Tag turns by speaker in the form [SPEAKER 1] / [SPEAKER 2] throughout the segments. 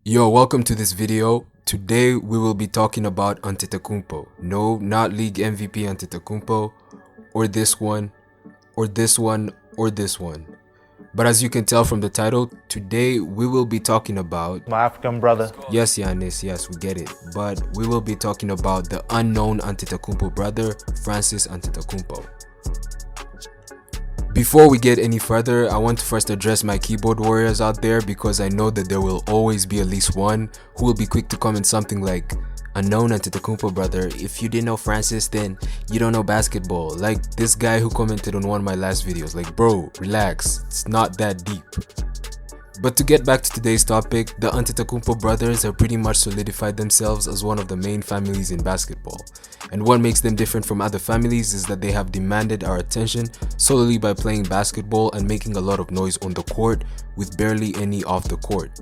[SPEAKER 1] Yo, welcome to this video. Today we will be talking about Antetokounmpo. No, not league MVP Antetokounmpo, or this one, or this one, or this one. But as you can tell from the title, today we will be talking about
[SPEAKER 2] my African brother.
[SPEAKER 1] Yes, Giannis, yes, we get it. But we will be talking about the unknown Antetokounmpo brother, Francis Antetokounmpo. Before we get any further, I want to first address my keyboard warriors out there because I know that there will always be at least one who will be quick to comment something like, unknown Antetokounmpo brother, if you didn't know Francis then you don't know basketball. Like this guy who commented on one of my last videos, like bro, relax, it's not that deep. But to get back to today's topic, the Antetokounmpo brothers have pretty much solidified themselves as one of the main families in basketball. And what makes them different from other families is that they have demanded our attention solely by playing basketball and making a lot of noise on the court with barely any off the court.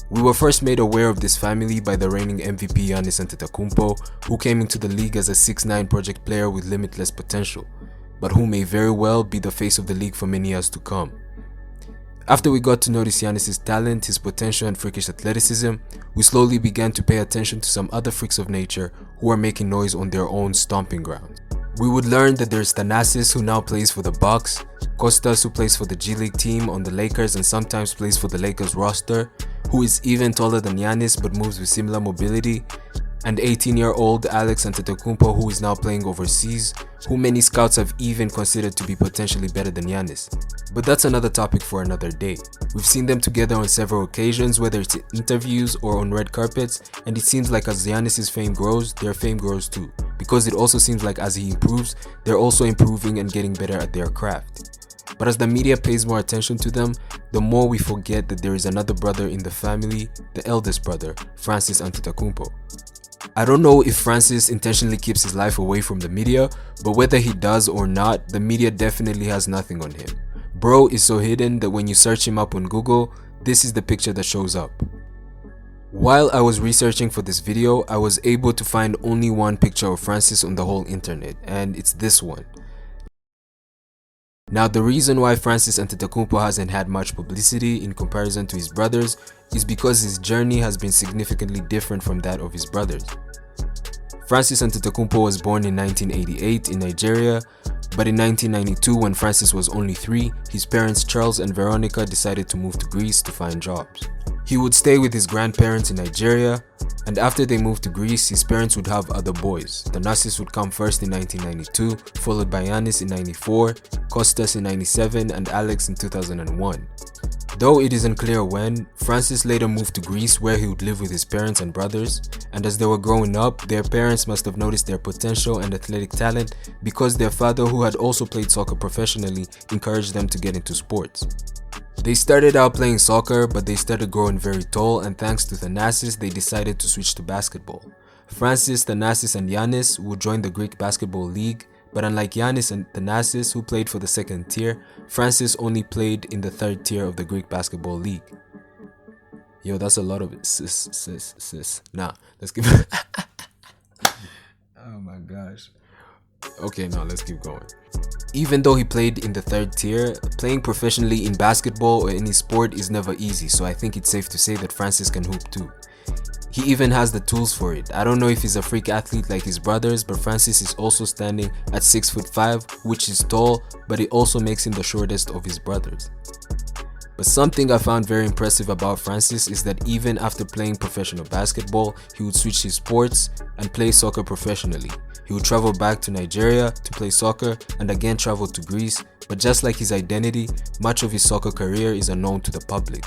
[SPEAKER 1] We were first made aware of this family by the reigning MVP Giannis Antetokounmpo, who came into the league as a 6'9" project player with limitless potential, but who may very well be the face of the league for many years to come. After we got to notice Giannis' talent, his potential and freakish athleticism, we slowly began to pay attention to some other freaks of nature who are making noise on their own stomping ground. We would learn that there's Thanasis, who now plays for the Bucks, Kostas, who plays for the G League team on the Lakers and sometimes plays for the Lakers roster, who is even taller than Giannis but moves with similar mobility, and 18-year-old Alex Antetokounmpo, who is now playing overseas, who many scouts have even considered to be potentially better than Giannis. But that's another topic for another day. We've seen them together on several occasions, whether it's in interviews or on red carpets, and it seems like as Giannis' fame grows, their fame grows too, because it also seems like as he improves, they're also improving and getting better at their craft. But as the media pays more attention to them, the more we forget that there is another brother in the family, the eldest brother, Francis Antetokounmpo. I don't know if Francis intentionally keeps his life away from the media, but whether he does or not, the media definitely has nothing on him. Bro is so hidden that when you search him up on Google, this is the picture that shows up. While I was researching for this video, I was able to find only one picture of Francis on the whole internet, and it's this one. Now, the reason why Francis Antetokounmpo hasn't had much publicity in comparison to his brothers is because his journey has been significantly different from that of his brothers. Francis Antetokounmpo was born in 1988 in Nigeria, but in 1992, when Francis was only 3, his parents Charles and Veronica decided to move to Greece to find jobs. He would stay with his grandparents in Nigeria, and after they moved to Greece, his parents would have other boys. Thanasis would come first in 1992, followed by Giannis in 94, Kostas in 97, and Alex in 2001. Though it isn't clear when, Francis later moved to Greece where he would live with his parents and brothers, and as they were growing up, their parents must have noticed their potential and athletic talent because their father, who had also played soccer professionally, encouraged them to get into sports. They started out playing soccer, but they started growing very tall, and thanks to Thanasis, they decided to switch to basketball. Francis, Thanasis, and Giannis would join the Greek Basketball League, but unlike Giannis and Thanasis, who played for the second tier, Francis only played in the third tier of the Greek Basketball League. Yo, that's a lot of it. Sis. Nah, let's keep Oh my gosh. Okay, now let's keep going. Even though he played in the third tier, playing professionally in basketball or any sport is never easy, so I think it's safe to say that Francis can hoop too. He even has the tools for it. I don't know if he's a freak athlete like his brothers, but Francis is also standing at 6'5", which is tall, but it also makes him the shortest of his brothers. But something I found very impressive about Francis is that even after playing professional basketball, he would switch his sports and play soccer professionally. He would travel back to Nigeria to play soccer and again travel to Greece, but just like his identity, much of his soccer career is unknown to the public.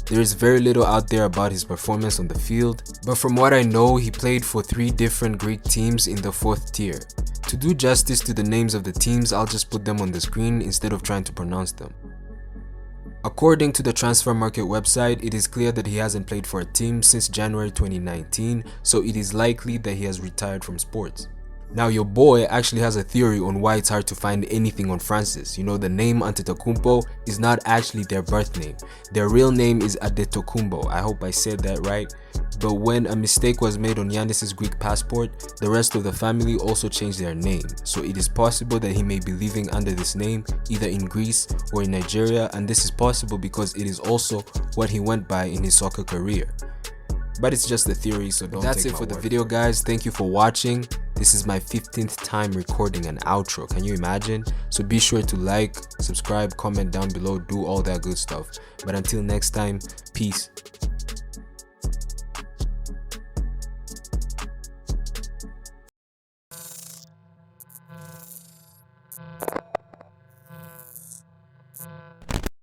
[SPEAKER 1] There is very little out there about his performance on the field, but from what I know, he played for 3 different Greek teams in the 4th tier. To do justice to the names of the teams, I'll just put them on the screen instead of trying to pronounce them. According to the transfer market website, it is clear that he hasn't played for a team since January 2019, so it is likely that he has retired from sports. Now your boy actually has a theory on why it's hard to find anything on Francis. You know, the name Antetokounmpo is not actually their birth name. Their real name is Antetokounmpo. I hope I said that right. But when a mistake was made on Giannis's Greek passport, the rest of the family also changed their name. So it is possible that he may be living under this name either in Greece or in Nigeria, and this is possible because it is also what he went by in his soccer career. But it's just a theory, so don't take my word. That's it for the video, guys. Thank you for watching. This is my 15th time recording an outro. Can you imagine? So be sure to like, subscribe, comment down below, do all that good stuff. But until next time, peace.